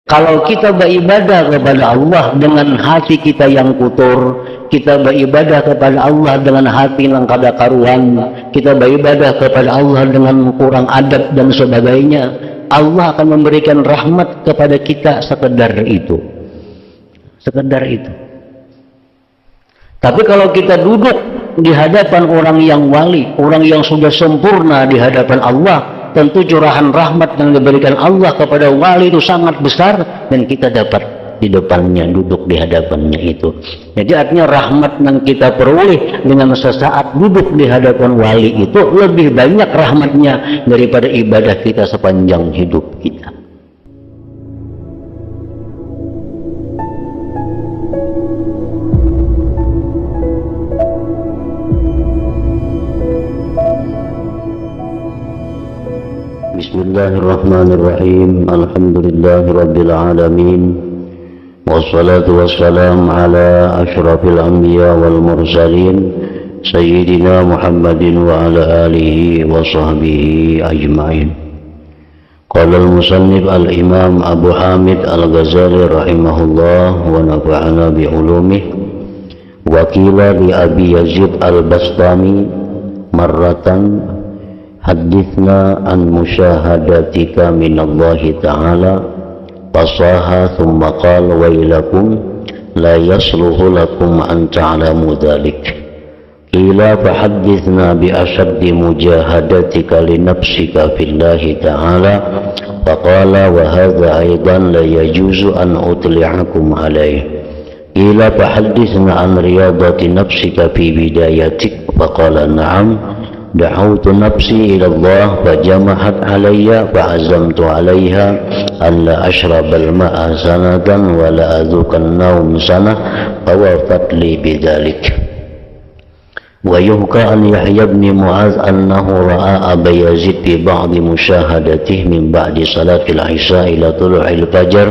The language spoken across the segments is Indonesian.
Kalau kita beribadah kepada Allah dengan hati kita yang kotor, kita beribadah kepada Allah dengan hati yang kada karuan, kita beribadah kepada Allah dengan kurang adab dan sebagainya, Allah akan memberikan rahmat kepada kita sekedar itu. Sekedar itu. Tapi kalau kita duduk di hadapan orang yang wali, orang yang sudah sempurna di hadapan Allah, tentu curahan rahmat yang diberikan Allah kepada wali itu sangat besar, dan kita dapat di depannya, duduk di hadapannya itu. Jadi artinya rahmat yang kita peroleh dengan sesaat duduk di hadapan wali itu lebih banyak rahmatnya daripada ibadah kita sepanjang hidup kita. Bismillahirrahmanirrahim. Alhamdulillahirabbil alamin. Wassalatu wassalam ala asyrafil anbiya wal mursalin sayyidina Muhammadin wa ala alihi wa sahbihi ajma'in. Qala al-musannif al-imam Abu Hamid al-Ghazali rahimahullah wa nafa'ana bi ulumih. Wa qila li Abi Yazid al-Bastami marratan hadithna an musyahadatika minallahi ta'ala fasaha thumma qala wailakum la yasluhu lakum an ta'lamu dhalik. Qila fahaddithna bi ashaddi mujahadatika li nafsika fillahi ta'ala faqala wa hadha aidan la yajuzu an utli'akum alayh. Qila fahaddithna an riyadati nafsika fi bidayatik faqala na'am. دعوت نفسي إلى الله فجمعت علي فعزمت عليها ألا أشرب الماء سنة ولا أذوق النوم سنة فوفت لي بذلك. ويحكى عن يحيى بن معاذ أنه رأى أبا يزيد في بعض مشاهدته من بعد صلاة العشاء إلى طلوع الفجر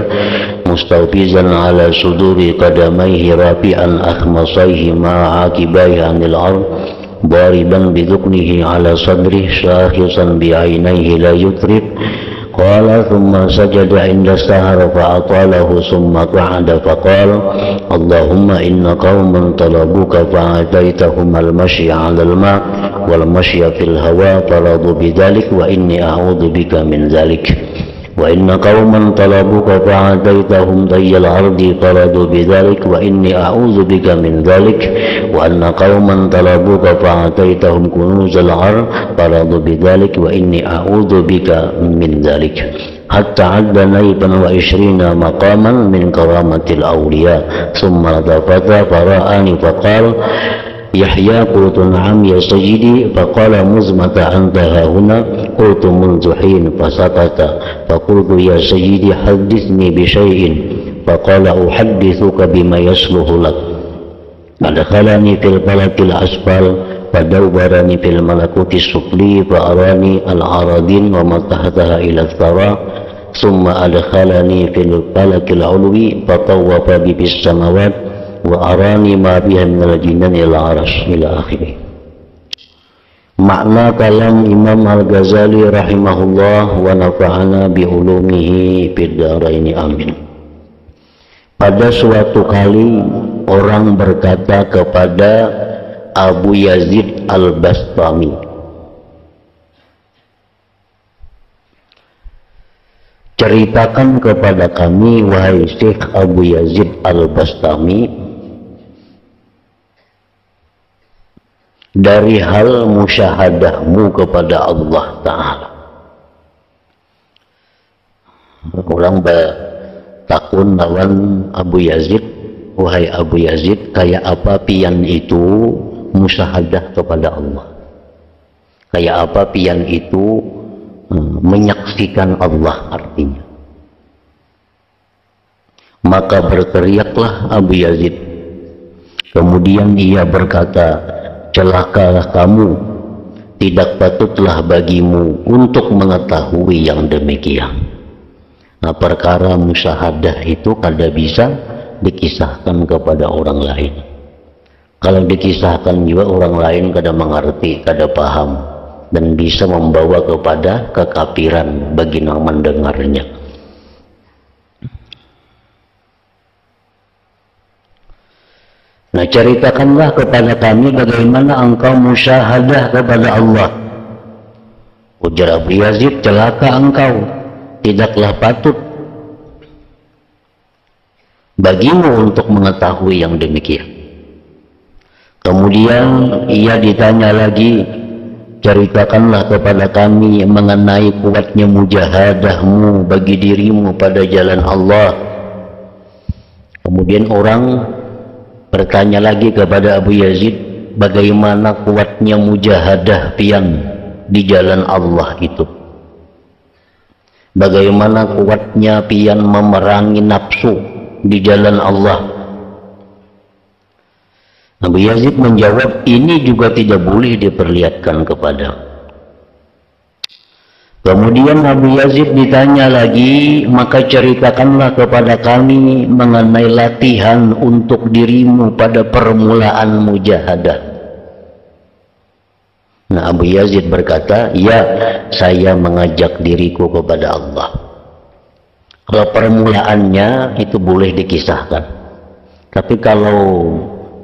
مستوفزا على صدور قدميه رافعا أخمصيه مع عاقبيه عن الأرض ضاربا بذقنه على صدره شاخصا بعينيه لا يطرب. قال ثم سجد عند السهر فأطاله ثم قعد فقال اللهم إن قوما طلبوك فآتيتهم المشي على الماء والمشي في الهواء فرضوا بذلك وإني أعوذ بك من ذلك. وإن قوما طلبوك فآتيتهم ضي الأرض فرضوا بذلك وإني أعوذ بك من ذلك. وأن قوما طلبوك فآتيتهم كنوز الأرض فرضوا بذلك وإني أعوذ بك من ذلك. حتى عد نيبا وعشرين مقاما من كرامة الأولياء ثم التفت فرآني فقال يحيى قلت نعم يا سيدي. فقال مزمة أنت هنا؟ قلت منذ حين. فسكت فقلت يا سيدي حدثني بشيء. فقال أحدثك بما يصلح لك. أدخلني في الفلك الأسفل فدورني في الملكوت السفلي فأراني الأراضين وما تحتها إلى الثرى ثم أدخلني في الفلك العلوي فطوف بي في السماوات وأراني ما بها من الجنان إلى العرش إلى آخره. Makna kalam Imam Al-Ghazali rahimahullah wa nafa'ana bi ulumihi fid dharaini amin. Pada suatu kali orang berkata kepada Abu Yazid Al-Bastami, ceritakan kepada kami wahai Syekh Abu Yazid Al-Bastami dari hal musyahadahmu kepada Allah Ta'ala. Orang bertakun lawan Abu Yazid, wahai Abu Yazid, kayak apa pian itu musyahadah kepada Allah? Kayak apa pian itu menyaksikan Allah artinya? Maka berteriaklah Abu Yazid. Kemudian ia berkata, celakalah kamu, tidak patutlah bagimu untuk mengetahui yang demikian. Nah, perkara musyahadah itu kada bisa dikisahkan kepada orang lain. Kalau dikisahkan juga orang lain kada mengerti, kada paham, dan bisa membawa kepada kekafiran bagi yang mendengarnya. Nah, ceritakanlah kepada kami bagaimana engkau musyahadah kepada Allah. Ujar Abu Yazid, celaka engkau, tidaklah patut bagimu untuk mengetahui yang demikian. Kemudian ia ditanya lagi, ceritakanlah kepada kami mengenai kuatnya mujahadahmu bagi dirimu pada jalan Allah. Kemudian orang bertanya lagi kepada Abu Yazid, bagaimana kuatnya mujahadah pian di jalan Allah itu, bagaimana kuatnya pian memerangi nafsu di jalan Allah. Abu Yazid menjawab, ini juga tidak boleh diperlihatkan kepada. Kemudian Abu Yazid ditanya lagi, maka ceritakanlah kepada kami mengenai latihan untuk dirimu pada permulaan mujahadah. Nah, Abu Yazid berkata, ya, saya mengajak diriku kepada Allah. Kalau permulaannya itu boleh dikisahkan, tapi kalau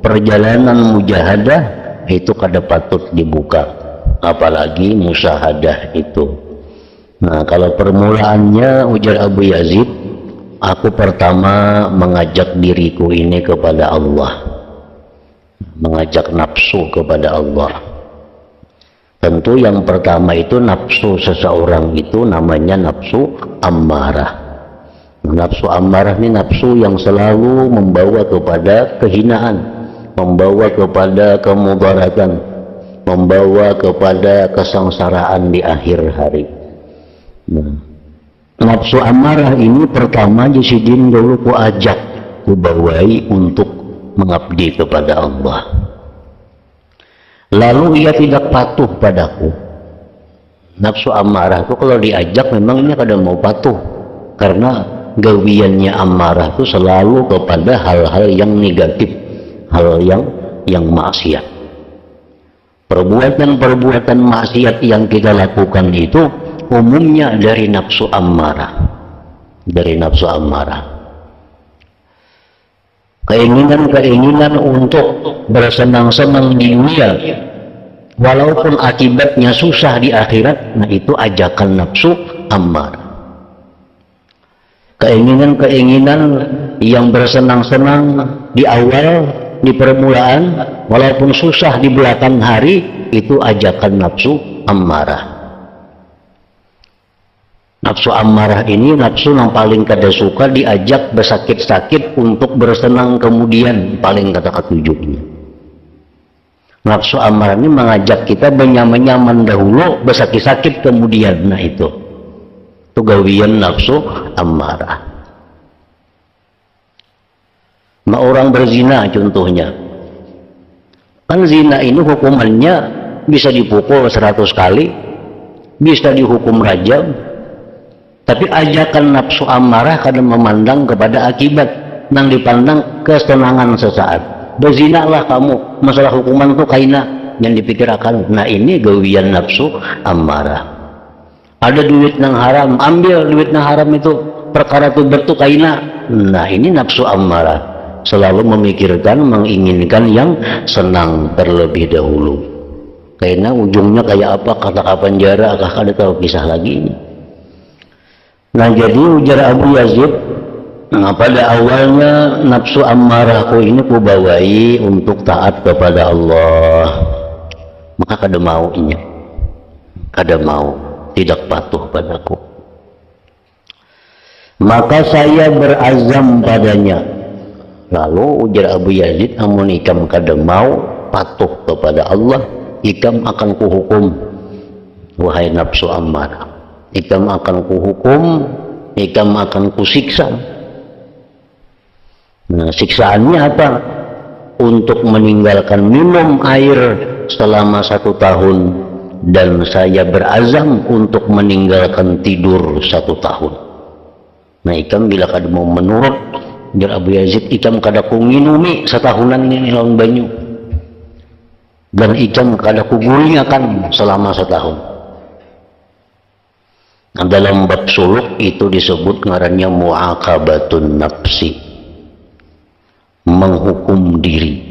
perjalanan mujahadah itu kada patut dibuka, apalagi musyahadah itu. Nah, kalau permulaannya, ujar Abu Yazid, aku pertama mengajak diriku ini kepada Allah, mengajak nafsu kepada Allah. Tentu yang pertama itu nafsu seseorang itu namanya nafsu ammarah. Nafsu ammarah ini nafsu yang selalu membawa kepada kehinaan, membawa kepada kemudaratan, membawa kepada kesengsaraan di akhir hari. Nah, nafsu amarah ini pertama Sidin dulu ku ajak, ku bawai untuk mengabdi kepada Allah. Lalu ia tidak patuh padaku. Nafsu amarah itu kalau diajak memang ini kadang mau patuh, karena gawiannya amarah itu selalu kepada hal-hal yang negatif, hal yang maksiat. Perbuatan-perbuatan maksiat yang kita lakukan itu umumnya dari nafsu ammarah, dari nafsu ammarah. Keinginan-keinginan untuk bersenang-senang di dunia, walaupun akibatnya susah di akhirat, nah itu ajakan nafsu ammarah. Keinginan-keinginan yang bersenang-senang di awal, di permulaan, walaupun susah di belakang hari, itu ajakan nafsu ammarah. Nafsu ammarah ini nafsu yang paling kada suka diajak bersakit-sakit untuk bersenang kemudian, paling kata ketujuhnya. Nafsu ammarah ini mengajak kita bernyaman-nyaman dahulu, bersakit-sakit kemudian. Nah itu gawian nafsu ammarah. Nah, orang berzina contohnya, kan zina ini hukumannya bisa dipukul 100 kali, bisa dihukum rajam. Tapi ajakan nafsu amarah kadang memandang kepada akibat, nang dipandang kesenangan sesaat. Berzinalah kamu, masalah hukuman itu kaina yang dipikirkan. Nah ini gawian nafsu amarah. Ada duit nang haram, ambil duit nang haram itu, perkara itu bertu kaina. Nah ini nafsu amarah, selalu memikirkan, menginginkan yang senang terlebih dahulu. Karena ujungnya kayak apa, kata penjara, kakak ada tahu kisah lagi ini. Nah jadi ujar Abu Yazid, nah pada awalnya nafsu ammarahku ini ku bawai untuk taat kepada Allah, maka kada maunya, kada mau, tidak patuh padaku. Maka saya berazam padanya. Lalu ujar Abu Yazid, amun ikam kada mau patuh kepada Allah, ikam akan kuhukum, wahai nafsu ammarah. Ikam akan kuhukum, ikam akan kusiksa. Nah, siksaannya apa? Untuk meninggalkan minum air selama 1 tahun, dan saya berazam untuk meninggalkan tidur 1 tahun. Nah, ikam bila kada mau menurut, jar Abu Yazid, ikam kada ku nginumi setahunan ini lawan banyu, dan ikam kada ku gulingakan selama 1 tahun. Nah, dalam bab suluk itu disebut ngarannya mu'aqabatun nafsi, menghukum diri.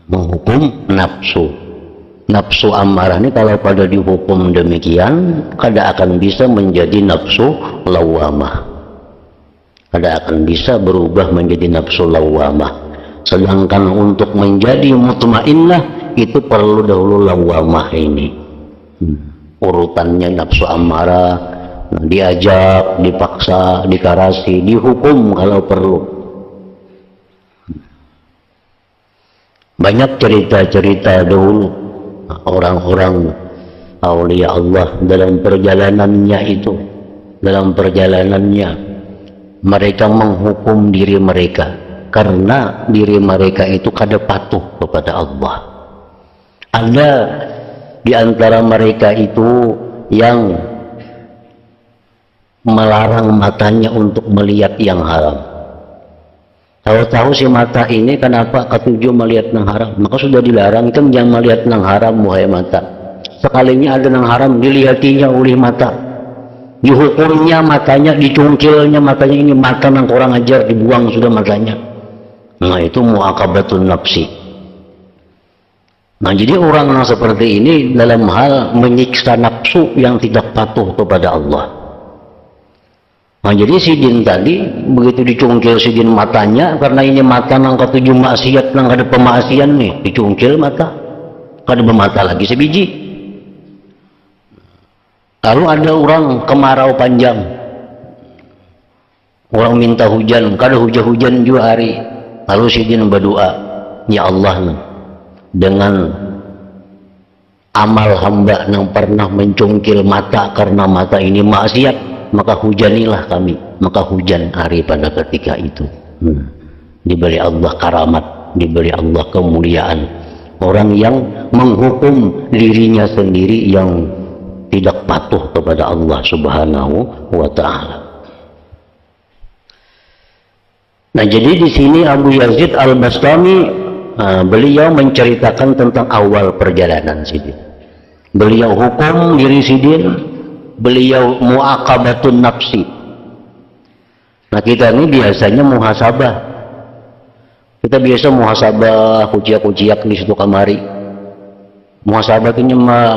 menghukum nafsu. Nafsu amarah ini kalau pada dihukum demikian, kada akan bisa menjadi nafsu lawamah. Kada akan bisa berubah menjadi nafsu lawamah. Sedangkan untuk menjadi mutmainnah itu perlu dahulu lawamah ini. Urutannya nafsu amarah, diajak, dipaksa, dikarasi, dihukum kalau perlu. Banyak cerita-cerita dahulu orang-orang aulia Allah dalam perjalanannya mereka menghukum diri mereka karena diri mereka itu kada patuh kepada Allah. Ada di antara mereka itu yang melarang matanya untuk melihat yang haram. Tahu-tahu si mata ini kenapa ketujuh melihat yang haram, maka sudah dilarang kan jangan melihat yang haram wahai mata. Sekalinya ada yang haram dilihatinya oleh mata, dihukumnya matanya, dicungkilnya matanya, ini mata yang kurang ajar, dibuang sudah matanya. Nah itu mu'aqabatun nafsi. Nah jadi orang yang seperti ini dalam hal menyiksa nafsu yang tidak patuh kepada Allah. Nah jadi sidin tadi begitu dicungkil sidin matanya, karena ini mata yang ketujuh maksiat, yang ada pemaksian nih, dicungkil mata, kada bermata lagi sebiji. Lalu ada orang kemarau panjang, orang minta hujan, kada hujan-hujan 2 hari. Lalu sidin berdoa, ya Allah, dengan amal hamba yang pernah mencungkil mata karena mata ini maksiat, maka hujanilah kami. Maka hujan hari pada ketika itu. Diberi Allah karamat, diberi Allah kemuliaan. Orang yang menghukum dirinya sendiri yang tidak patuh kepada Allah Subhanahu wa ta'ala. Nah jadi di sini Abu Yazid Al-Bastami beliau menceritakan tentang awal perjalanan sidin. Beliau hukum diri sidin, beliau mu'aqabatun nafsi. Nah kita ini biasanya muhasabah. Kita biasa muhasabah, kuciak-kuciak di situ kamari. Muhasabah itu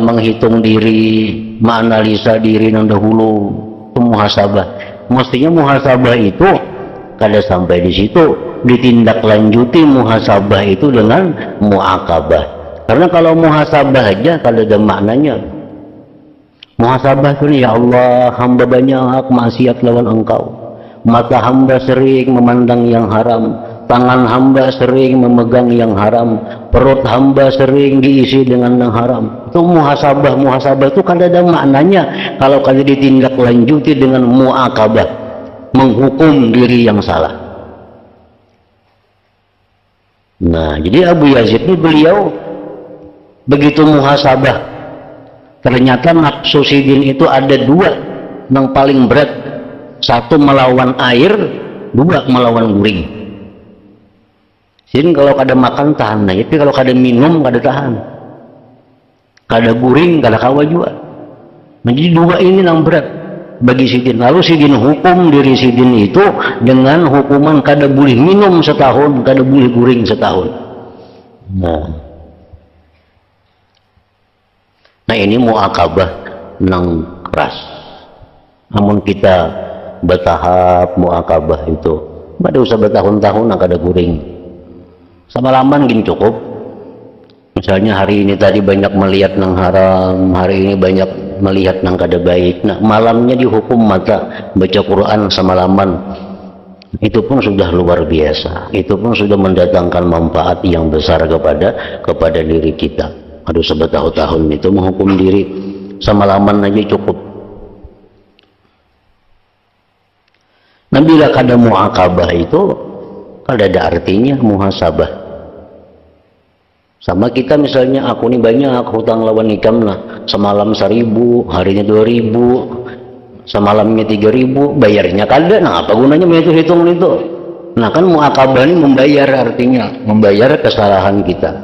menghitung diri, menganalisa diri yang dahulu. Itu muhasabah. Mestinya muhasabah itu kada sampai di situ, ditindaklanjuti muhasabah itu dengan mu'aqabah. Karena kalau muhasabah aja kada ada maknanya. Muhasabah itu, ya Allah, hamba banyak maksiat lawan engkau. Mata hamba sering memandang yang haram, tangan hamba sering memegang yang haram, perut hamba sering diisi dengan yang haram. Itu muhasabah. Muhasabah itu kada ada maknanya kalau kada ditindaklanjuti dengan mu'aqabah, menghukum diri yang salah. Nah jadi Abu Yazid ini beliau begitu muhasabah, ternyata nafsu sidin itu ada 2 yang paling berat. 1 melawan air, 2 melawan guring. Sidin kalau kada makan tahan, nah, tapi kalau kada minum kada tahan, kada guring kada kawa juga. Nah, jadi 2 ini yang berat bagi sidin. Lalu sidin hukum diri sidin itu dengan hukuman kada boleh minum setahun, kada boleh guring setahun. Nah ini mu'aqabah nang keras. Namun kita bertahap mu'aqabah itu, pada usah bertahun-tahun kada guring. Semalaman gini cukup. Misalnya hari ini tadi banyak melihat nang haram, hari ini banyak melihat nang kada baik. Nah malamnya dihukum mata baca Quran semalaman. Itu pun sudah luar biasa. Itu pun sudah mendatangkan manfaat yang besar kepada diri kita. Aduh sebetahun-tahun itu menghukum diri semalaman aja cukup. Nah bila kada mu'aqabah itu kada ada artinya muhasabah. Sama kita misalnya, aku ini banyak hutang lawan nikam lah, semalam 1.000, harinya 2.000, semalamnya 3.000, bayarnya kada. Nah apa gunanya menghitung itu? Nah kan mu'aqabah ini membayar, artinya membayar kesalahan kita.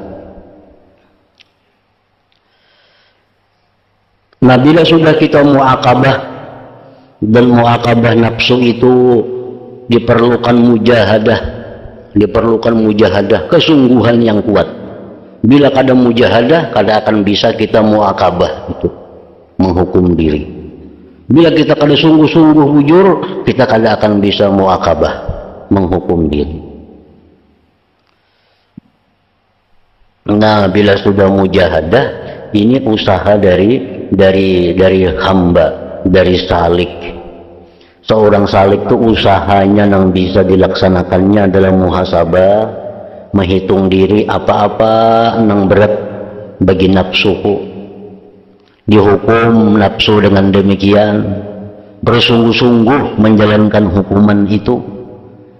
Nah bila sudah kita mu'aqabah, dan mu'aqabah nafsu itu diperlukan mujahadah, kesungguhan yang kuat. Bila kada mujahadah, kada akan bisa kita muakabah itu, menghukum diri. Bila kita kada sungguh-sungguh bujur, kita kada akan bisa muakabah, menghukum diri. Nah, bila sudah mujahadah, ini usaha dari hamba, dari salik. Seorang salik itu usahanya yang bisa dilaksanakannya adalah muhasabah, menghitung diri apa-apa yang berat bagi nafsuku. Dihukum nafsu dengan demikian, bersungguh-sungguh menjalankan hukuman itu.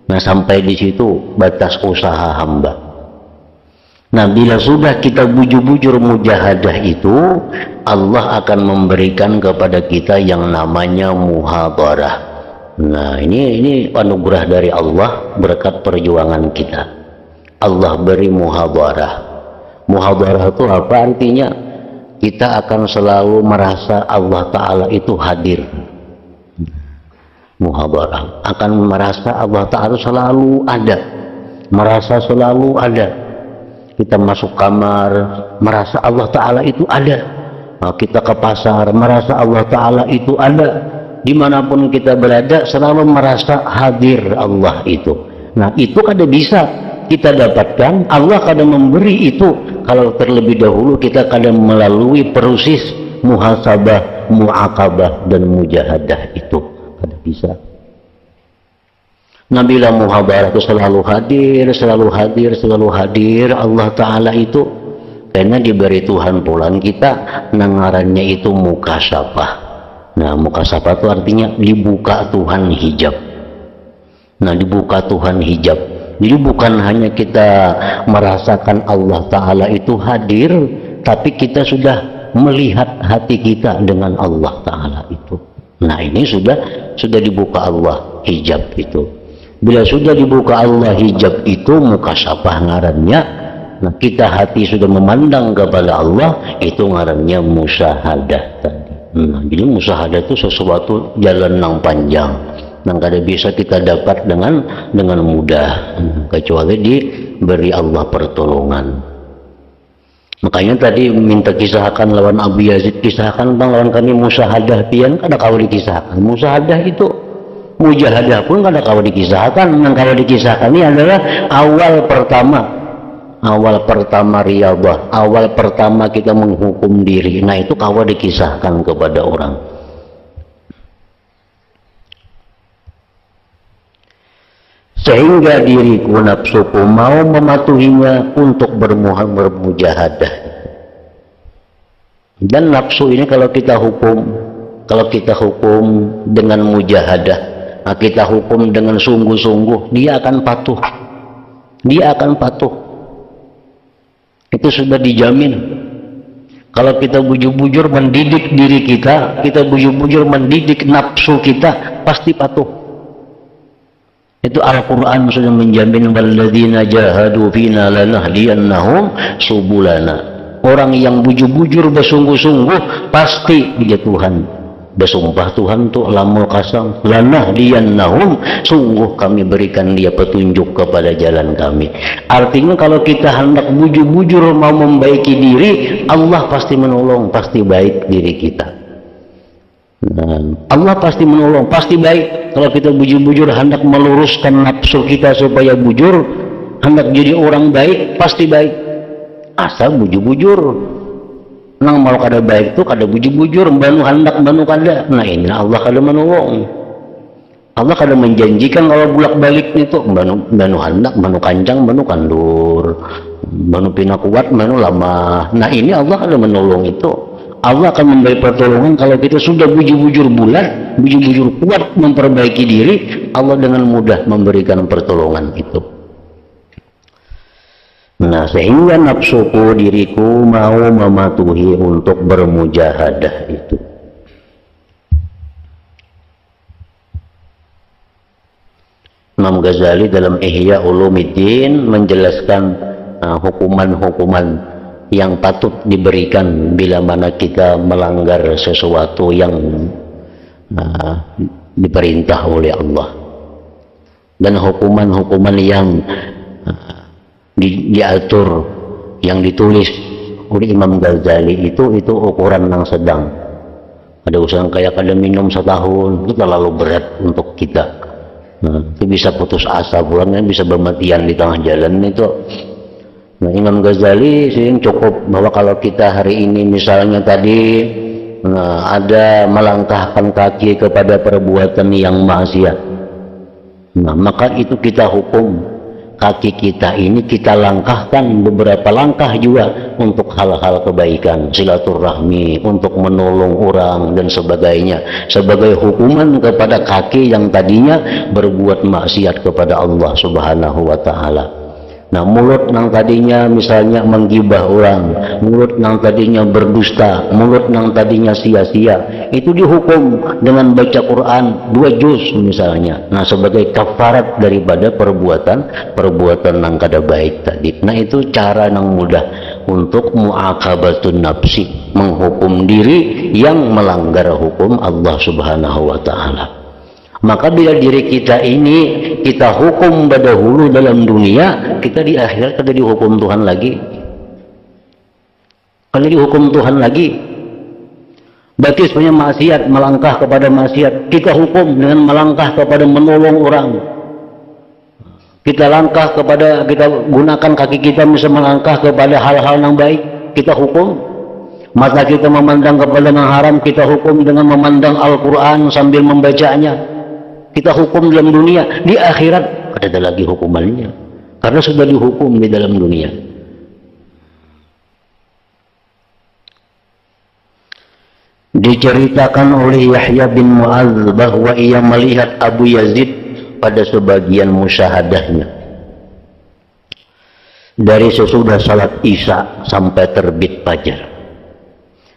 Nah, sampai di situ batas usaha hamba. Nah, bila sudah kita bujur-bujur mujahadah itu, Allah akan memberikan kepada kita yang namanya muhadarah. Nah, ini anugerah dari Allah berkat perjuangan kita. Allah beri muhadarah. Muhadarah itu apa artinya? Kita akan selalu merasa Allah Ta'ala itu hadir. Muhadarah akan merasa Allah Ta'ala selalu ada, merasa selalu ada. Kita masuk kamar, merasa Allah Ta'ala itu ada. Nah, kita ke pasar, merasa Allah Ta'ala itu ada. Dimanapun kita berada, selalu merasa hadir Allah itu. Nah, itu kada bisa kita dapatkan, Allah kadang memberi itu kalau terlebih dahulu kita kadang melalui proses muhasabah, muakabah dan mujahadah itu kada bisa. Nah, bila muhadarah itu selalu hadir Allah Ta'ala itu, karena diberi Tuhan pulang kita, nangarannya itu mukasyafah. Nah, mukasyafah itu artinya dibuka Tuhan hijab. Nah, dibuka Tuhan hijab. Jadi bukan hanya kita merasakan Allah Ta'ala itu hadir, tapi kita sudah melihat hati kita dengan Allah Ta'ala itu. Nah, ini sudah dibuka Allah hijab itu. Bila sudah dibuka Allah hijab itu, mukasyafah ngarannya. Nah, kita hati sudah memandang kepada Allah, itu ngarannya musyahadah tadi. Nah, jadi musyahadah itu sesuatu jalan yang panjang, yang kada bisa kita dapat dengan mudah, kecuali diberi Allah pertolongan. Makanya tadi minta kisahkan lawan Abu Yazid, kisahkan bang lawan kami musyahadah pian, kada kau dikisahkan. Musyahadah itu mujahadah pun kada kau dikisahkan. Yang kau dikisahkan ini adalah awal pertama riyadhah, awal pertama kita menghukum diri. Nah, itu kau dikisahkan kepada orang. Sehingga diriku nafsuku mau mematuhinya untuk bermujahadah. Dan nafsu ini kalau kita hukum dengan mujahadah, nah kita hukum dengan sungguh-sungguh, dia akan patuh. Itu sudah dijamin. Kalau kita bujur-bujur mendidik diri kita bujur-bujur mendidik nafsu kita, pasti patuh. Itu Al-Quran sudah menjamin, walladzina jahadu fina lanahdiyannahum subulana. Orang yang bujur-bujur bersungguh-sungguh pasti dia Tuhan. Bersumpah Tuhan tuh lamul qasam, lanahdiyannahum, sungguh kami berikan dia petunjuk kepada jalan kami. Artinya kalau kita hendak bujur-bujur mau membaiki diri, Allah pasti menolong, pasti baik diri kita. Dan Allah pasti menolong, pasti baik. Kalau kita bujur-bujur hendak meluruskan nafsu kita supaya bujur, hendak jadi orang baik, pasti baik. Asal bujur-bujur. Nang mau kada baik tu kada bujur-bujur, banu hendak banu kada. Nah, ini Allah kada menolong. Allah kada menjanjikan kalau bolak-balik itu banu hendak, banu kanjang, banu kandur, banu pina kuat, banu lama. Nah, ini Allah kada menolong itu. Allah akan memberi pertolongan kalau kita sudah bujur-bujur bulat, bujur-bujur kuat memperbaiki diri, Allah dengan mudah memberikan pertolongan itu. Nah, sehingga nafsuku, diriku mau mematuhi untuk bermujahadah itu. Imam Ghazali dalam Ihya Ulumuddin menjelaskan hukuman-hukuman yang patut diberikan bila mana kita melanggar sesuatu yang diperintah oleh Allah, dan hukuman-hukuman yang diatur yang ditulis oleh Imam Ghazali itu ukuran yang sedang. Ada usaha kayak kada minum setahun, itu terlalu berat untuk kita. Nah, itu bisa putus asa, pulangnya bisa bermatian di tengah jalan itu. Nah, Imam Ghazali sering cukup bahwa kalau kita hari ini misalnya tadi ada melangkahkan kaki kepada perbuatan yang maksiat, nah maka itu kita hukum kaki kita ini kita langkahkan beberapa langkah juga untuk hal-hal kebaikan, silaturahmi, untuk menolong orang dan sebagainya, sebagai hukuman kepada kaki yang tadinya berbuat maksiat kepada Allah Subhanahu wa Ta'ala. Nah, mulut yang tadinya misalnya menggibah orang, mulut yang tadinya berdusta, mulut yang tadinya sia-sia, itu dihukum dengan baca Quran 2 juz misalnya. Nah, sebagai kafarat daripada perbuatan yang kada baik tadi. Nah, itu cara yang mudah untuk mu'aqabatun nafsi, menghukum diri yang melanggar hukum Allah Subhanahu wa Ta'ala. Maka bila diri kita ini kita hukum dahulu dalam dunia, kita di akhirat kada dihukum Tuhan lagi. Kada dihukum Tuhan lagi. Berarti sebenarnya maksiat, melangkah kepada maksiat, kita hukum dengan melangkah kepada menolong orang. Kita langkah kepada, kita gunakan kaki kita bisa melangkah kepada hal-hal yang baik, kita hukum. Mata kita memandang kepada yang haram, kita hukum dengan memandang Al-Quran sambil membacanya. Kita hukum dalam dunia, di akhirat ada lagi hukumannya karena sudah dihukum di dalam dunia. Diceritakan oleh Yahya bin Mu'adz bahwa ia melihat Abu Yazid pada sebagian musyahadahnya dari sesudah salat Isya sampai terbit fajar,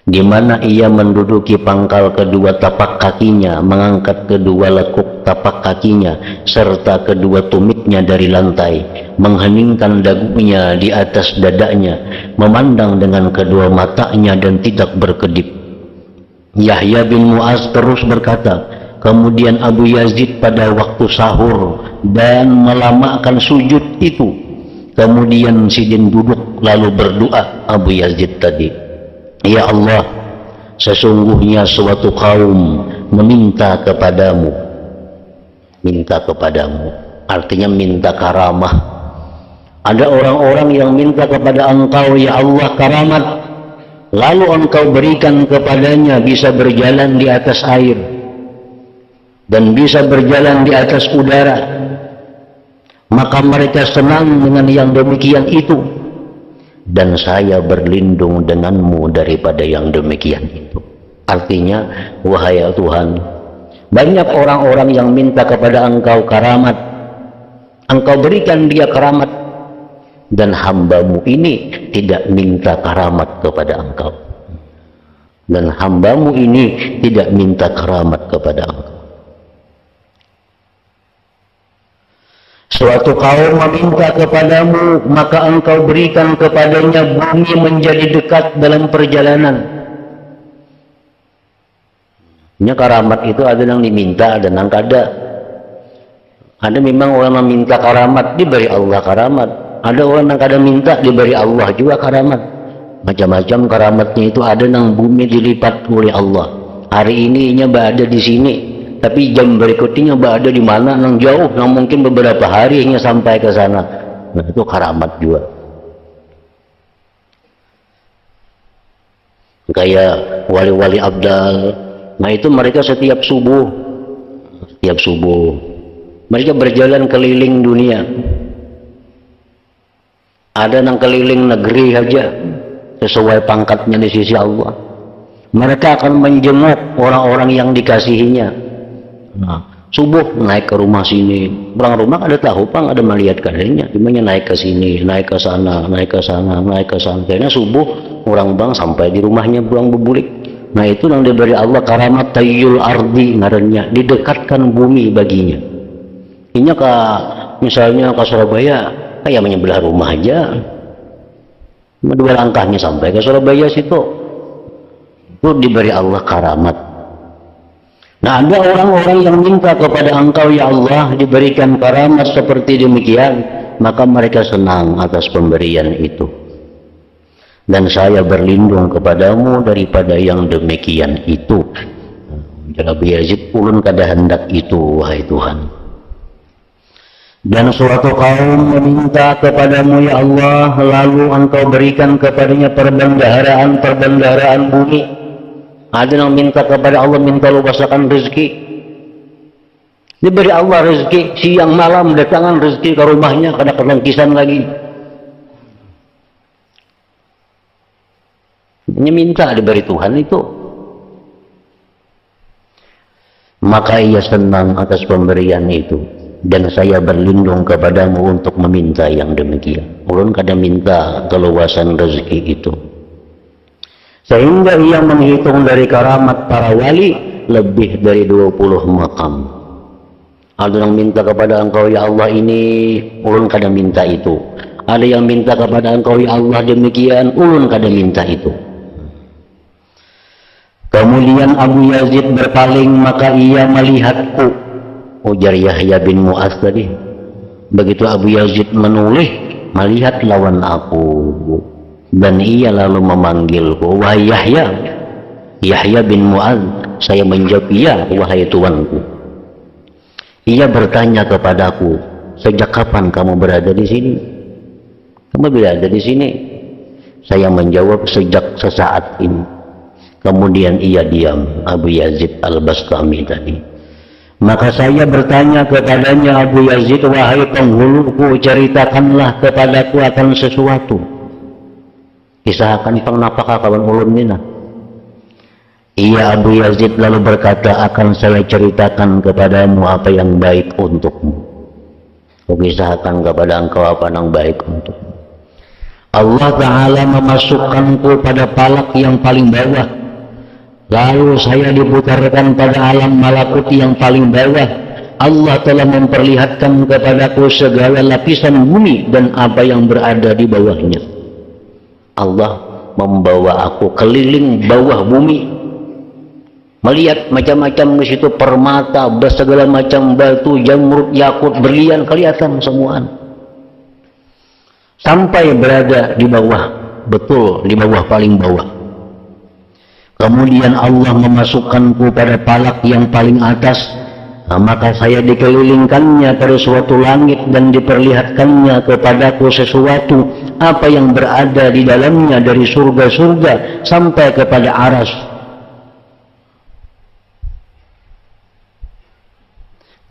di mana ia menduduki pangkal kedua tapak kakinya, mengangkat kedua lekuk tapak kakinya serta kedua tumitnya dari lantai, mengheningkan dagunya di atas dadanya, memandang dengan kedua matanya dan tidak berkedip. Yahya bin Mu'adz terus berkata, kemudian Abu Yazid pada waktu sahur dan melamakan sujud itu, kemudian sidin duduk lalu berdoa Abu Yazid tadi, ya Allah, sesungguhnya suatu kaum meminta kepadamu, artinya minta karamah. Ada orang-orang yang minta kepada engkau, ya Allah, karamat, lalu engkau berikan kepadanya bisa berjalan di atas air dan bisa berjalan di atas udara, maka mereka senang dengan yang demikian itu, dan saya berlindung denganmu daripada yang demikian itu. Artinya, wahai Tuhan, banyak orang-orang yang minta kepada engkau karamat, engkau berikan dia karamat, dan hambamu ini tidak minta karamat kepada engkau, dan hambamu ini tidak minta karamat kepada engkau. Suatu kaum meminta kepadamu, maka engkau berikan kepadanya bumi menjadi dekat dalam perjalanan. Ini karamat itu ada yang diminta, ada yang kada. Ada memang orang meminta karamat, diberi Allah karamat. Ada orang yang kada minta, diberi Allah juga karamat. Macam-macam karamatnya itu, ada yang bumi dilipat oleh Allah. Hari ini inya berada di sini, tapi jam berikutnya berada di mana, yang jauh, yang mungkin beberapa hari hingga sampai ke sana. Nah, itu karamat juga. Kayak wali-wali abdal. Nah, itu mereka setiap subuh mereka berjalan keliling dunia. Ada yang keliling negeri saja sesuai pangkatnya di sisi Allah. Mereka akan menjenguk orang-orang yang dikasihinya. Nah, subuh naik ke rumah sini, orang rumah ada tahu pang, ada melihat kadernya, gimana naik ke sini, naik ke sana, naik ke sana, naik ke sana. Karena subuh orang bang sampai di rumahnya pulang bebulik. Nah, itu yang diberi Allah karamat tayyul ardi ngarannya, didekatkan bumi baginya. Ini ke misalnya ke Surabaya, kayak menyebelah rumah aja, 2 langkahnya sampai ke Surabaya situ. Itu diberi Allah karamat. Nah, ada orang-orang yang minta kepada engkau, ya Allah, diberikan karamat seperti demikian, maka mereka senang atas pemberian itu. dan saya berlindung kepadamu daripada yang demikian itu. Jadi Abu Yazid ulun kada hendak itu, wahai Tuhan. Dan suatu kaum meminta kepadamu ya Allah, lalu engkau berikan kepadanya perbendaharaan bumi. Ada yang minta kepada Allah, minta luasakan rezeki, diberi Allah rezeki, siang malam datangan rezeki ke rumahnya, kada kelengkisan lagi. Hanya minta diberi Tuhan itu. Maka ia senang atas pemberian itu, dan saya berlindung kepadamu untuk meminta yang demikian. Ulun kada minta keluasan rezeki itu. Sehingga ia menghitung dari karamat para wali lebih dari 20 makam. Ada yang minta kepada engkau ya Allah ini, ulun kada minta itu. Ada yang minta kepada engkau ya Allah demikian, ulun kada minta itu. Kemudian Abu Yazid berpaling, maka ia melihatku. Ujar Yahya bin Mu'adz tadi. Begitu Abu Yazid menoleh, melihat lawan aku, dan ia lalu memanggilku, wahai Yahya. Yahya bin Mu'adz. Saya menjawab, iya wahai tuanku. Ia bertanya kepadaku, sejak kapan kamu berada di sini? Kamu berada di sini? Saya menjawab, sejak sesaat ini. Kemudian ia diam, Abu Yazid Al-Bastami tadi. Maka saya bertanya kepadanya, Abu Yazid, wahai penghuluku, ceritakanlah kepadaku akan sesuatu. Kisahkan pengnapakah kawan ulun nina. Ia Abu Yazid lalu berkata, akan saya ceritakan kepadamu apa yang baik untukmu. Kisahkan kepada engkau apa yang baik untukmu. Allah Ta'ala memasukkanku pada palak yang paling bawah. Lalu saya diputarkan pada alam malakut yang paling bawah. Allah telah memperlihatkan kepadaku segala lapisan bumi dan apa yang berada di bawahnya. Allah membawa aku keliling bawah bumi, melihat macam-macam di situ, permata, segala macam batu, jamrud, yakut, berlian, kelihatan semua. Sampai berada di bawah, betul di bawah paling bawah. Kemudian Allah memasukkanku pada palak yang paling atas. Maka saya dikelilingkannya pada suatu langit dan diperlihatkannya kepadaku sesuatu apa yang berada di dalamnya dari surga-surga sampai kepada aras.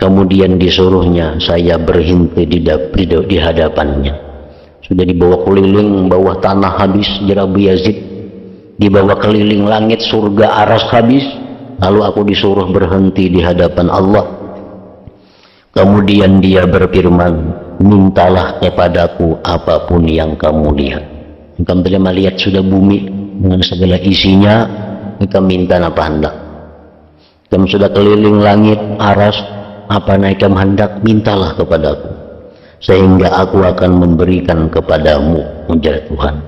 Kemudian disuruhnya saya berhenti di hadapannya. Sudah dibawa keliling bawah tanah habis Abu Yazid. Dibawa keliling langit, surga, aras habis. Lalu aku disuruh berhenti di hadapan Allah. Kemudian dia berfirman, mintalah kepadaku apapun yang kamu lihat. Kamu telah melihat sudah bumi dengan segala isinya, kamu minta apa hendak. Kamu sudah keliling langit, aras, apa naik kamu hendak, mintalah kepadaku. Sehingga aku akan memberikan kepadamu, ujar Tuhan.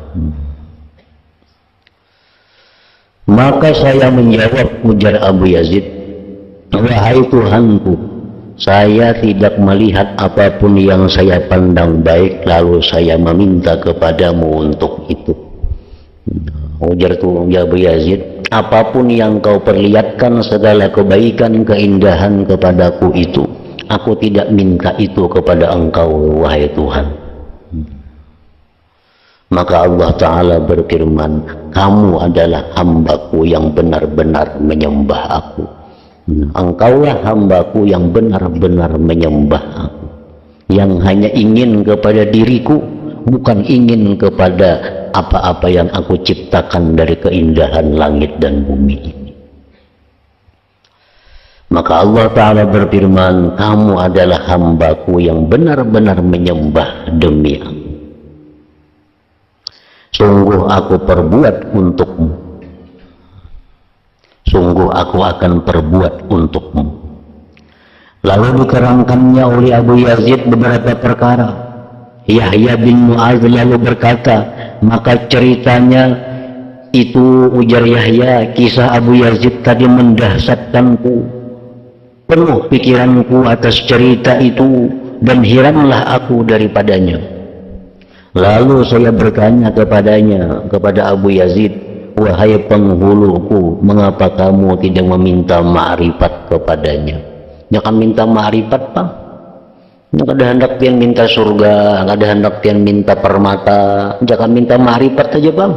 Maka saya menjawab, ujar Abu Yazid, wahai Tuhanku, saya tidak melihat apapun yang saya pandang baik, lalu saya meminta kepadamu untuk itu. Ujar Abu Yazid, apapun yang kau perlihatkan segala kebaikan, keindahan kepadaku itu, aku tidak minta itu kepada engkau, wahai Tuhan. Maka Allah Ta'ala berfirman, kamu adalah hambaku yang benar-benar menyembah aku. Engkaulah hambaku yang benar-benar menyembah aku, yang hanya ingin kepada diriku, bukan ingin kepada apa-apa yang aku ciptakan dari keindahan langit dan bumi ini. Maka Allah Ta'ala berfirman, kamu adalah hambaku yang benar-benar menyembah demi aku. Sungguh aku perbuat untukmu. Sungguh aku akan perbuat untukmu. Lalu diterangkannya oleh Abu Yazid beberapa perkara. Yahya bin Mu'adz lalu berkata, maka ceritanya itu, ujar Yahya, kisah Abu Yazid tadi mendahsyatkanku. Penuh pikiranku atas cerita itu dan heranlah aku daripadanya. Lalu saya bertanya kepadanya, kepada Abu Yazid, wahai penghuluku, mengapa kamu tidak meminta ma'rifat kepadanya? Jangan minta ma'rifat, Bang. Nggak ada hendak pian minta surga, nggak ada hendak pian minta permata, jangan minta ma'rifat saja, Bang.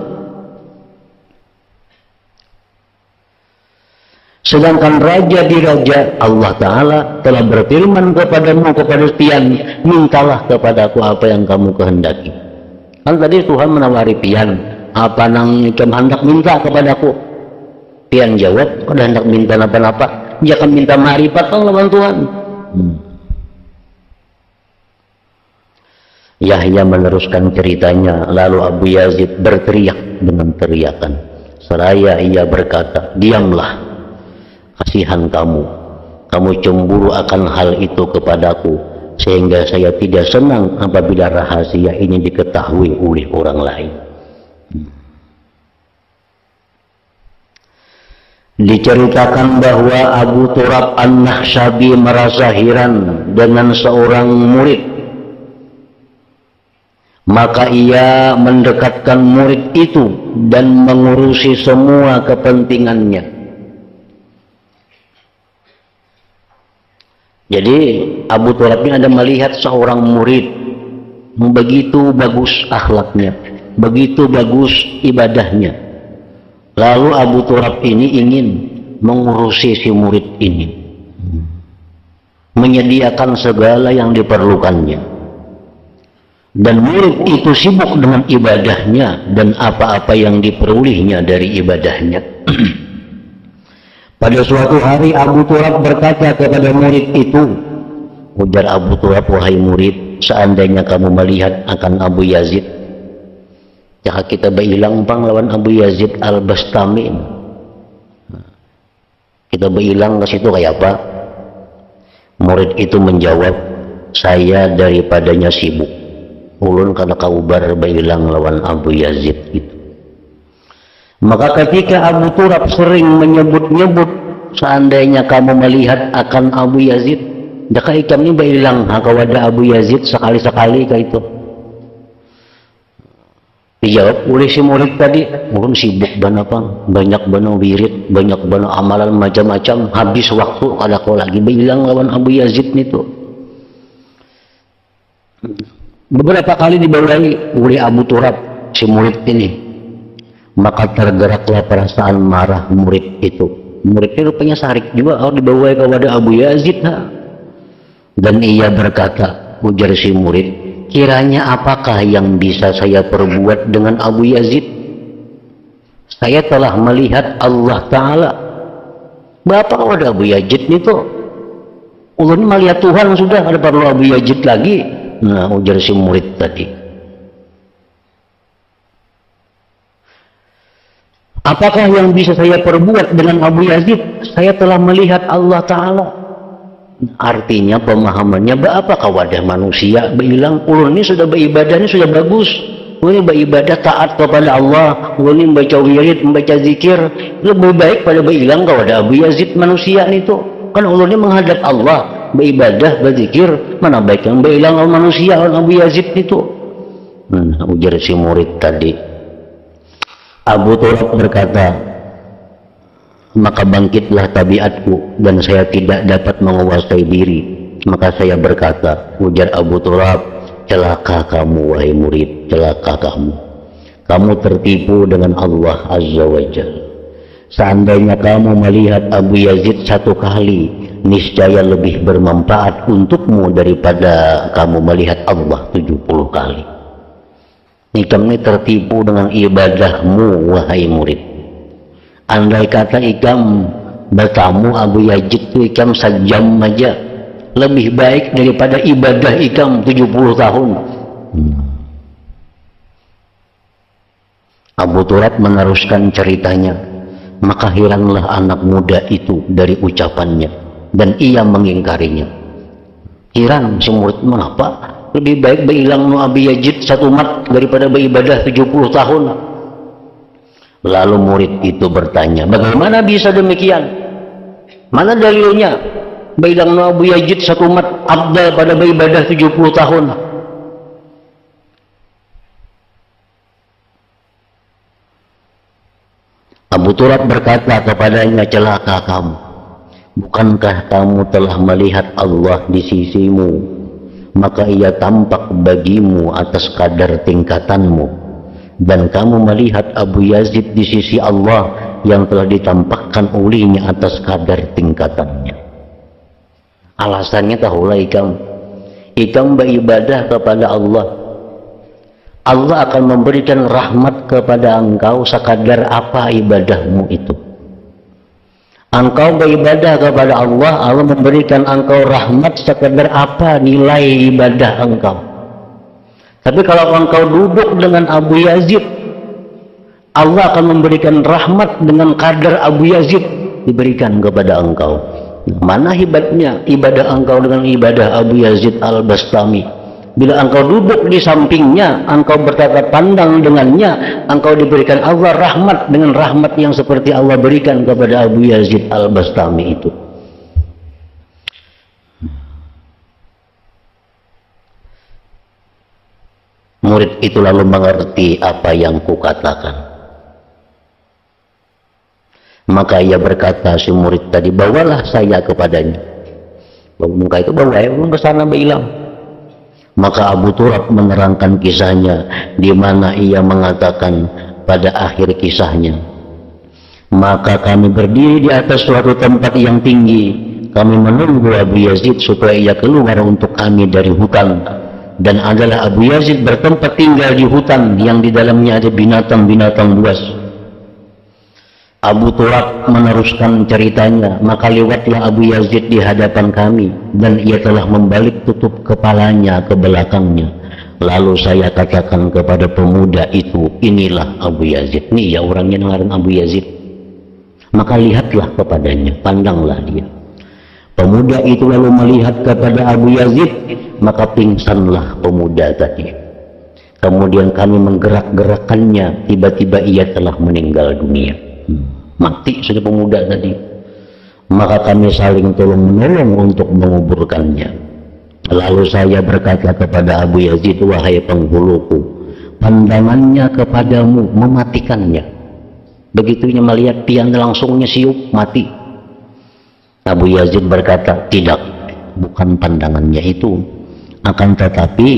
Sedangkan raja di raja Allah Ta'ala telah berfirman kepadamu, kepada pian, mintalah kepadaku apa yang kamu kehendaki. Kan tadi Tuhan menawari pian, apa nang kamu hendak minta kepadaku? Pian jawab, kada hendak minta apa-apa, jangan minta ma'rifat lawan Tuhan. Yahya meneruskan ceritanya, lalu Abu Yazid berteriak dengan teriakan. Seraya ia berkata, diamlah, kasihan kamu cemburu akan hal itu kepadaku, sehingga saya tidak senang apabila rahasia ini diketahui oleh orang lain. Diceritakan bahwa Abu Turab An-Nahsyabi merasa heran dengan seorang murid. Maka ia mendekatkan murid itu dan mengurusi semua kepentingannya. Jadi Abu Turab ini ada melihat seorang murid begitu bagus akhlaknya, begitu bagus ibadahnya. Lalu Abu Turab ini ingin mengurusi si murid ini, menyediakan segala yang diperlukannya. Dan murid itu sibuk dengan ibadahnya dan apa-apa yang diperolehnya dari ibadahnya. Pada suatu hari Abu Turab berkata kepada murid itu, ujar Abu Turab, wahai murid, seandainya kamu melihat akan Abu Yazid, jika kita berhilang bang lawan Abu Yazid Al-Bastami, kita berhilang ke situ kayak apa? Murid itu menjawab, saya daripadanya sibuk. Ulun karena kaubar berhilang lawan Abu Yazid itu. Maka ketika Abu Turab sering menyebut-nyebut, seandainya kamu melihat akan Abu Yazid, jaka ikam ini berhilang kawada Abu Yazid sekali-sekali kayak itu. Dijawab oleh si murid tadi, ulun sibuk banget bang, banyak banget wirid, banyak banget amalan macam-macam, habis waktu ada kau lagi berhilang lawan Abu Yazid itu. Beberapa kali dibawahi oleh Abu Turab si murid ini, maka tergeraklah perasaan marah murid itu. Murid itu rupanya sarik juga, harus dibawahi kepada Abu Yazid. Dan ia berkata, ujar si murid, kiranya apakah yang bisa saya perbuat dengan Abu Yazid? Saya telah melihat Allah Ta'ala. Bapak ada Abu Yazid itu? Ulun melihat Tuhan sudah, ada perlu Abu Yazid lagi? Nah, ujar si murid tadi. Apakah yang bisa saya perbuat dengan Abu Yazid? Saya telah melihat Allah Ta'ala. Artinya pemahamannya, apa kawadah manusia berhilang, ulun ini sudah beribadah, ini sudah bagus. Ulun ini beribadah taat kepada Allah, ulun ini membaca wirid, membaca zikir, lebih baik pada berhilang kawadah Abu Yazid manusia itu. Kan ulun ini menghadap Allah, beribadah, berzikir, mana baik yang berhilang oleh manusia, oleh Abu Yazid itu. Ujar si murid tadi. Abu Turab berkata, maka bangkitlah tabiatku dan saya tidak dapat menguasai diri. Maka saya berkata, ujar Abu Turab, celaka kamu wahai murid, celaka kamu. Kamu tertipu dengan Allah Azza wa Jalla. Seandainya kamu melihat Abu Yazid satu kali, niscaya lebih bermanfaat untukmu daripada kamu melihat Allah 70 kali. Ikam ini tertipu dengan ibadahmu wahai murid. Andai kata ikam bertamu Abu Yazid itu ikam sejam aja, lebih baik daripada ibadah ikam 70 tahun. Abu Turab meneruskan ceritanya. Maka heranlah anak muda itu dari ucapannya, dan ia mengingkarinya. Heran si murid, mengapa lebih baik berhilang Abu Yazid satu umat daripada beribadah 70 tahun. Lalu murid itu bertanya, bagaimana bisa demikian? Mana dalilnya berhilang Abu Yazid satu umat abdal pada beribadah 70 tahun? Abu Turab berkata kepadanya, celaka kamu, bukankah kamu telah melihat Allah di sisimu, maka ia tampak bagimu atas kadar tingkatanmu, dan kamu melihat Abu Yazid di sisi Allah yang telah ditampakkan olehnya atas kadar tingkatannya. Alasannya tahulah ikam beribadah kepada Allah, Allah akan memberikan rahmat kepada engkau sekadar apa ibadahmu itu. Engkau beribadah kepada Allah, Allah memberikan engkau rahmat sekadar apa nilai ibadah engkau. Tapi kalau engkau duduk dengan Abu Yazid, Allah akan memberikan rahmat dengan kadar Abu Yazid diberikan kepada engkau. Mana hebatnya ibadah engkau dengan ibadah Abu Yazid Al-Bastami? Bila engkau duduk di sampingnya, engkau bertatap pandang dengannya, engkau diberikan Allah rahmat dengan rahmat yang seperti Allah berikan kepada Abu Yazid Al-Bastami itu. Murid itu lalu mengerti apa yang kukatakan. Maka ia berkata, si murid tadi, bawalah saya kepadanya. Muka itu bawa ke sana bilang. Maka Abu Turab menerangkan kisahnya, di mana ia mengatakan pada akhir kisahnya, maka kami berdiri di atas suatu tempat yang tinggi, kami menunggu Abu Yazid supaya ia keluar untuk kami dari hutan, dan adalah Abu Yazid bertempat tinggal di hutan yang di dalamnya ada binatang-binatang buas. Abu Turab meneruskan ceritanya, maka lewatlah Abu Yazid di hadapan kami, dan ia telah membalik tutup kepalanya ke belakangnya. Lalu saya katakan kepada pemuda itu, inilah Abu Yazid. Nih ya orangnya ngaran Abu Yazid. Maka lihatlah kepadanya, pandanglah dia. Pemuda itu lalu melihat kepada Abu Yazid, maka pingsanlah pemuda tadi. Kemudian kami menggerak-gerakkannya, tiba-tiba ia telah meninggal dunia. Mati sudah pemuda tadi. Maka kami saling tolong-menolong untuk menguburkannya. Lalu saya berkata kepada Abu Yazid, wahai penghuluku, pandangannya kepadamu mematikannya. Begitunya melihat pian langsungnya siup mati. Abu Yazid berkata, tidak, bukan pandangannya itu, akan tetapi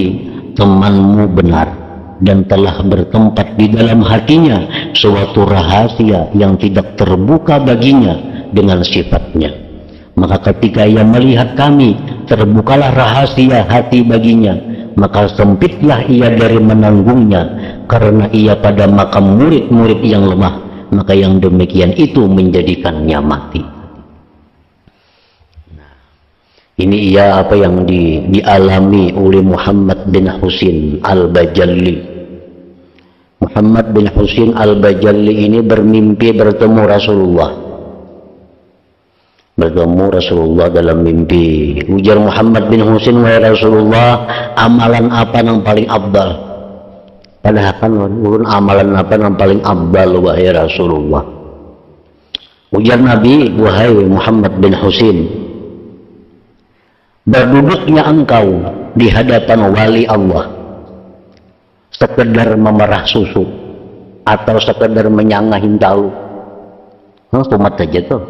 temanmu benar dan telah bertempat di dalam hatinya suatu rahasia yang tidak terbuka baginya dengan sifatnya. Maka ketika ia melihat kami, terbukalah rahasia hati baginya, maka sempitlah ia dari menanggungnya, karena ia pada makam murid-murid yang lemah, maka yang demikian itu menjadikannya mati. Ini ia apa yang dialami oleh Muhammad bin Husin Al-Bajalli. Muhammad bin Husin Al-Bajalli ini bermimpi bertemu Rasulullah. Bertemu Rasulullah dalam mimpi. Ujar Muhammad bin Husin, wahai Rasulullah, amalan apa yang paling abdal? Padahal kan amalan apa yang paling abdal wahai Rasulullah? Ujar Nabi, wahai Muhammad bin Husin, berduduknya engkau di hadapan wali Allah, sekedar memerah susu atau sekedar menyangahin tahu, tomat aja tuh,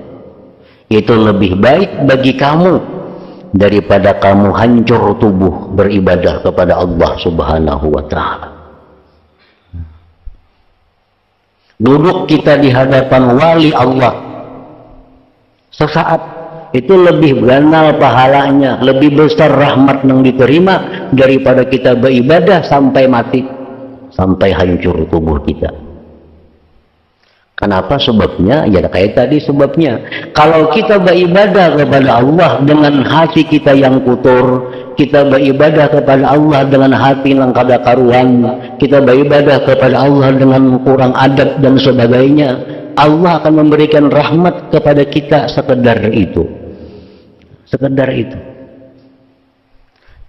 itu lebih baik bagi kamu daripada kamu hancur tubuh beribadah kepada Allah Subhanahu wa Ta'ala. Duduk kita di hadapan wali Allah sesaat itu lebih ganal pahalanya, lebih besar rahmat yang diterima daripada kita beribadah sampai mati, sampai hancur tubuh kita. Kenapa sebabnya? Ya kayak tadi sebabnya. Kalau kita beribadah kepada Allah dengan hati kita yang kotor, kita beribadah kepada Allah dengan hati yang kada karuan, kita beribadah kepada Allah dengan kurang adab dan sebagainya, Allah akan memberikan rahmat kepada kita sekedar itu. Sekedar itu.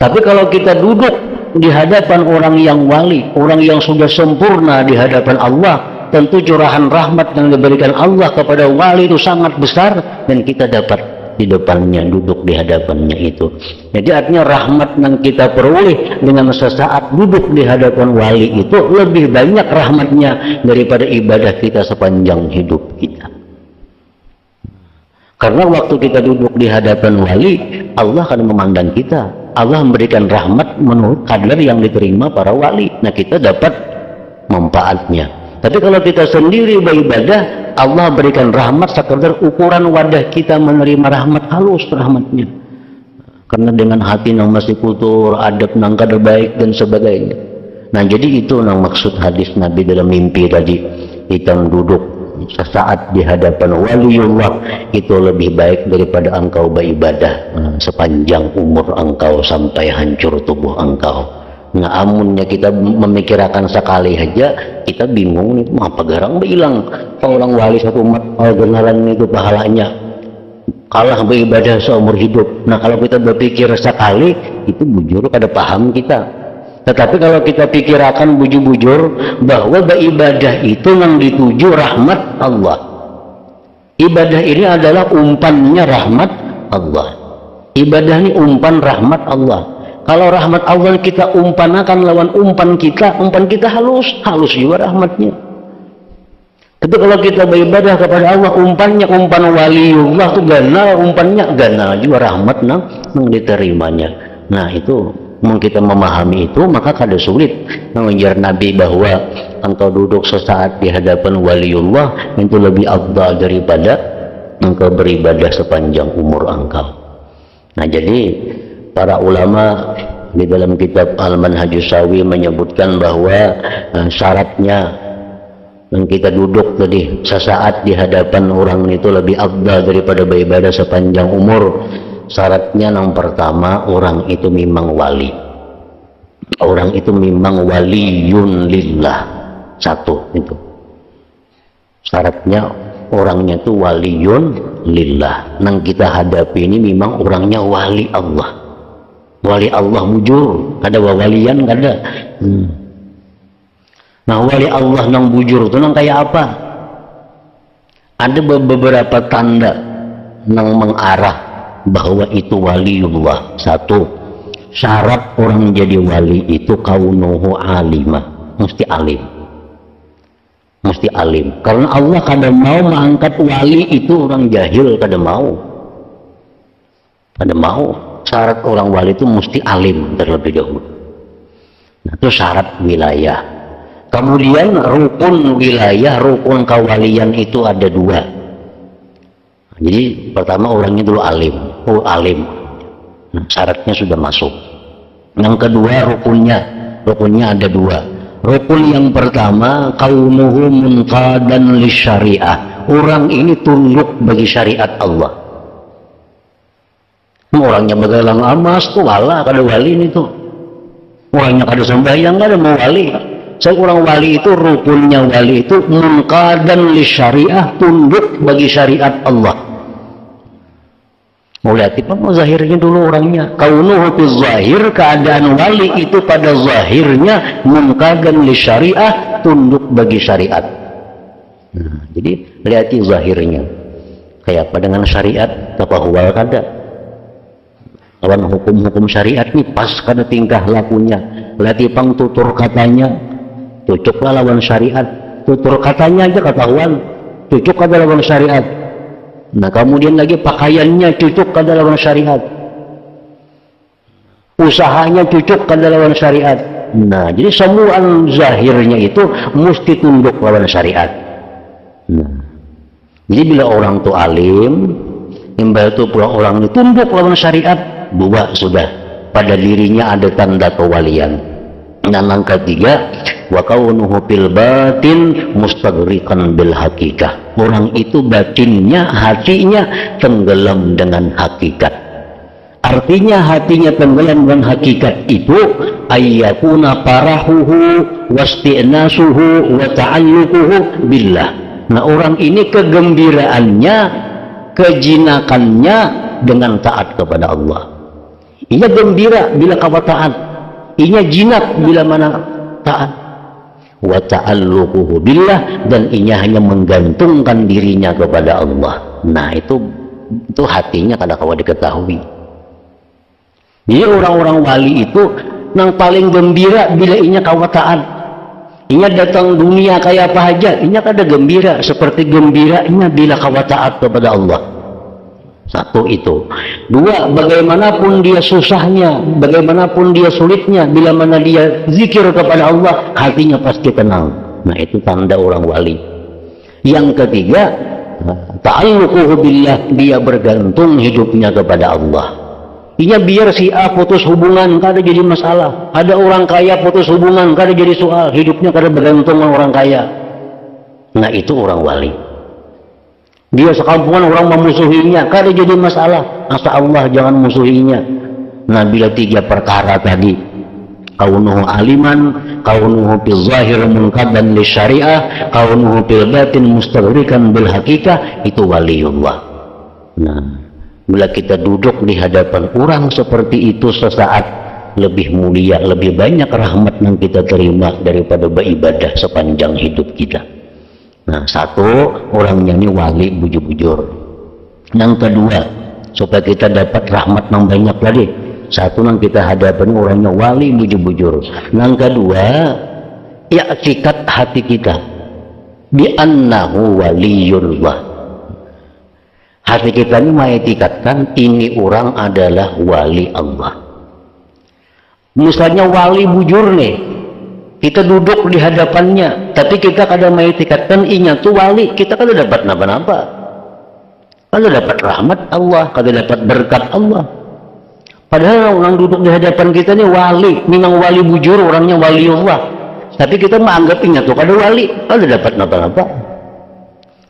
Tapi kalau kita duduk di hadapan orang yang wali, orang yang sudah sempurna di hadapan Allah, tentu curahan rahmat yang diberikan Allah kepada wali itu sangat besar, dan kita dapat di depannya, duduk di hadapannya itu. Jadi artinya rahmat yang kita peroleh dengan sesaat duduk di hadapan wali itu lebih banyak rahmatnya daripada ibadah kita sepanjang hidup kita. Karena waktu kita duduk di hadapan wali, Allah akan memandang kita. Allah memberikan rahmat menurut kadar yang diterima para wali. Nah, kita dapat manfaatnya. Tapi kalau kita sendiri beribadah, Allah berikan rahmat sekedar ukuran wadah kita menerima rahmat, halus rahmatnya. Karena dengan hati yang masih kotor, adab yang kada baik dan sebagainya. Nah, jadi itu yang maksud hadis Nabi dalam mimpi tadi. Kita duduk sesaat di hadapan waliullah itu lebih baik daripada engkau beribadah sepanjang umur engkau sampai hancur tubuh engkau. Nah, amunnya kita memikirkan sekali aja, kita bingung nih, apa garang bilang orang wali satu umat, kenalan itu pahalanya kalah beribadah seumur hidup. Nah, kalau kita berpikir sekali, itu bujur kada paham kita. Tetapi kalau kita pikirkan bujur-bujur bahwa beribadah itu yang dituju rahmat Allah. Ibadah ini adalah umpannya rahmat Allah. Ibadah ini umpan rahmat Allah. Kalau rahmat Allah kita umpanakan lawan umpan kita halus juga rahmatnya. Tapi kalau kita beribadah kepada Allah, umpannya umpan waliullah itu ganal, umpannya ganal juga rahmat nang diterimanya. Nah, itu kita memahami itu, maka kada sulit mengejar Nabi bahwa engkau duduk sesaat di hadapan waliullah itu lebih afdal daripada engkau beribadah sepanjang umur engkau. Nah, jadi para ulama di dalam kitab Al-Manhajus Shawi menyebutkan bahwa syaratnya dan kita duduk tadi sesaat di hadapan orang itu lebih afdal daripada beribadah sepanjang umur. Syaratnya yang pertama, orang itu memang wali. Orang itu memang waliyun lillah. Satu itu. Syaratnya orangnya itu waliyun lillah. Yang kita hadapi ini memang orangnya wali Allah. Wali Allah bujur, kada walian kada. Nah, wali Allah nang bujur itu nang kayak apa? Ada beberapa tanda nang mengarah bahwa itu waliullah. Satu, syarat orang jadi wali itu kaunuhu alimah, mesti alim. Mesti alim. Karena Allah kada mau mengangkat wali itu orang jahil, kada mau. Kada mau. Syarat orang wali itu mesti alim terlebih dahulu. Nah, itu syarat wilayah. Kemudian rukun wilayah, rukun kewalian itu ada dua. Jadi pertama orangnya dulu alim. Oh, alim. Nah, syaratnya sudah masuk. Yang kedua rukunnya ada dua. Rukun yang pertama kaunuhu munqadan lisyariah. Orang ini tunduk bagi syariat Allah. Orangnya begalang amas tuh wala kada wali ini tuh. Orangnya kada sembahyang kada mau wali. Saya orang wali itu rukunnya wali itu munqadan lisyariah, tunduk bagi syariat Allah. Mau lihat apa zahirnya dulu orangnya. Kaunuhu fi zahir, keadaan wali itu pada zahirnya munqadan lisyariah, tunduk bagi syariat. Nah, jadi lihati zahirnya. Kayak apa dengan syariat? Tapahwal kada. Lawan hukum-hukum syariat nih pas kada tingkah lakunya. Lihati pang tutur katanya, cocoklah lawan syariat. Tutur katanya aja ketahuan, cocok kada lawan syariat. Nah, kemudian lagi pakaiannya cocok kada lawan syariat. Usahanya cocok kada lawan syariat. Nah, jadi semua zahirnya itu mesti tunduk lawan syariat. Nah, jadi bila orang itu alim, imbal itu pula orang itu tunduk lawan syariat, dua sudah pada dirinya ada tanda kewalian. Dan yang ketiga, wa kaunuhu fil batin mustaghriqan bil hakikah. Orang itu batinnya, hatinya tenggelam dengan hakikat. Artinya hatinya tenggelam dengan hakikat itu ayyakuna farahuhu wasti'nasuhu wa ta'alluquhu billah. Nah, orang ini kegembiraannya, kejinakannya dengan taat kepada Allah. Ia gembira bila kawa taat, ia jinak bila mana taat. Wa ta'alluquhu billah, dan ia hanya menggantungkan dirinya kepada Allah. Nah, itu itu hatinya kada kawa diketahui. Jadi orang-orang wali itu yang paling gembira bila inya kawataan. Inya datang dunia kayak apa aja, inya kada gembira seperti gembiranya bila kawataat kepada Allah. Satu itu. Dua, bagaimanapun dia susahnya, bagaimanapun dia sulitnya, bila mana dia zikir kepada Allah, hatinya pasti tenang. Nah, itu tanda orang wali. Yang ketiga, ta'alluquhu billah, dia bergantung hidupnya kepada Allah. Inya biar si A putus hubungan kada jadi masalah. Ada orang kaya putus hubungan kada jadi soal, hidupnya kada bergantung sama orang kaya. Nah, itu orang wali. Dia sekampungan orang memusuhinya, kada jadi masalah. Asa Allah jangan musuhinya. Nah, bila tiga perkara tadi, kaunuhu aliman, kaunuhu fil zahir munqadan li syariah, kaunuhu fil batin mustaghrikan bil haqiqah, itu waliullah. Nah, bila kita duduk di hadapan orang seperti itu sesaat, lebih mulia, lebih banyak rahmat yang kita terima daripada beribadah sepanjang hidup kita. Nah, satu, orangnya ini wali bujur-bujur. Yang kedua, supaya kita dapat rahmat yang banyak lagi, satu yang kita hadapan orangnya wali bujur-bujur. Yang kedua, i'tiqad hati kita bi annahu waliyullah. Hati kita ini mengikatkan ini orang adalah wali Allah. Misalnya wali bujur nih, kita duduk di hadapannya, tapi kita kadang mengikatkan inya tuh wali, kita kada dapat napa-napa. Kada dapat rahmat Allah, kada dapat berkat Allah. Padahal orang duduk di hadapan kita ini wali, memang wali bujur, orangnya wali Allah. Tapi kita menganggap inya tuh kada wali, kada dapat napa-napa.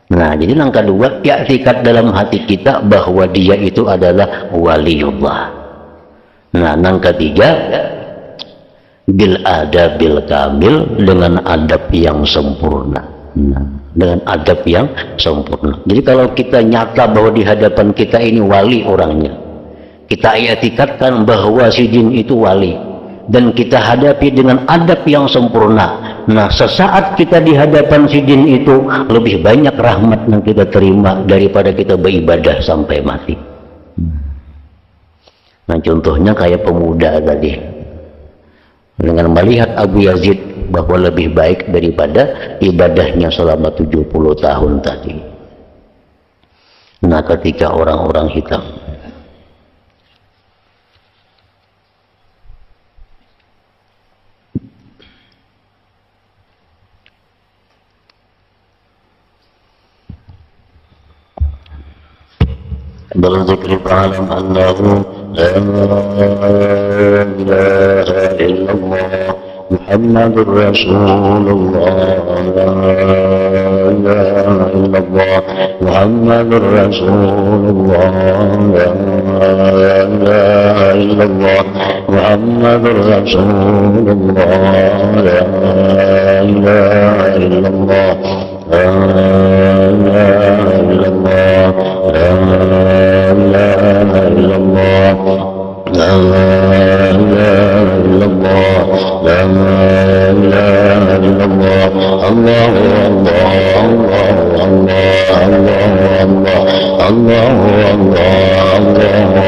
Nah, jadi yang kedua, i'tiqad dalam hati kita bahwa dia itu adalah waliullah. Nah, yang ketiga, bil adabil kamil, dengan adab yang sempurna. Nah, dengan adab yang sempurna. Jadi kalau kita nyata bahwa di hadapan kita ini wali orangnya, kita i'tiqadkan bahwa si jin itu wali, dan kita hadapi dengan adab yang sempurna. Nah, sesaat kita di hadapan si jin itu, lebih banyak rahmat yang kita terima daripada kita beribadah sampai mati. Nah, contohnya kayak pemuda tadi, dengan melihat Abu Yazid bahwa lebih baik daripada ibadahnya selama 70 tahun tadi. Nah, ketika orang-orang hitam berzikir fa'alam annahu la ilaha illallah Muhammadur Rasulullah, la ilaha illallah Muhammadur Rasulullah, la ilaha illallah Muhammadur Rasulullah, la ilaha illallah, la ilaha illallah, la ilaha illallah, la ilaha illallah, la ilaha illallah, Allahu Allah, Allahu Allah, Allahu Allah,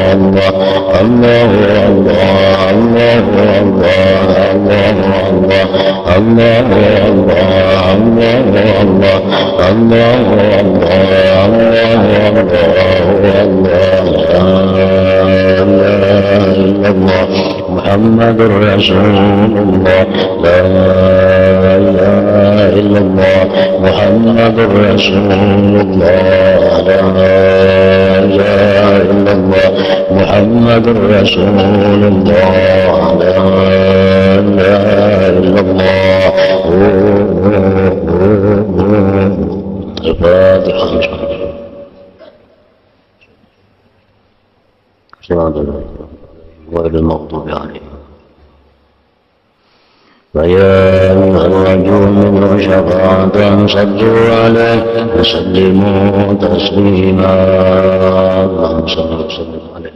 Allahu Allah, Allahu Allah, Allahu Allah, Allahu Muhammadur Rasulullah, la ilaha illallah Muhammadur Rasulullah, la ilaha illallah Muhammadur Rasulullah, la ilaha illallah. الفاتحة. غير المغضوب عليهم. فيا أيها الرجل من شفاعة صلوا عليه وسلموا تسليما. اللهم صل وسلم عليه.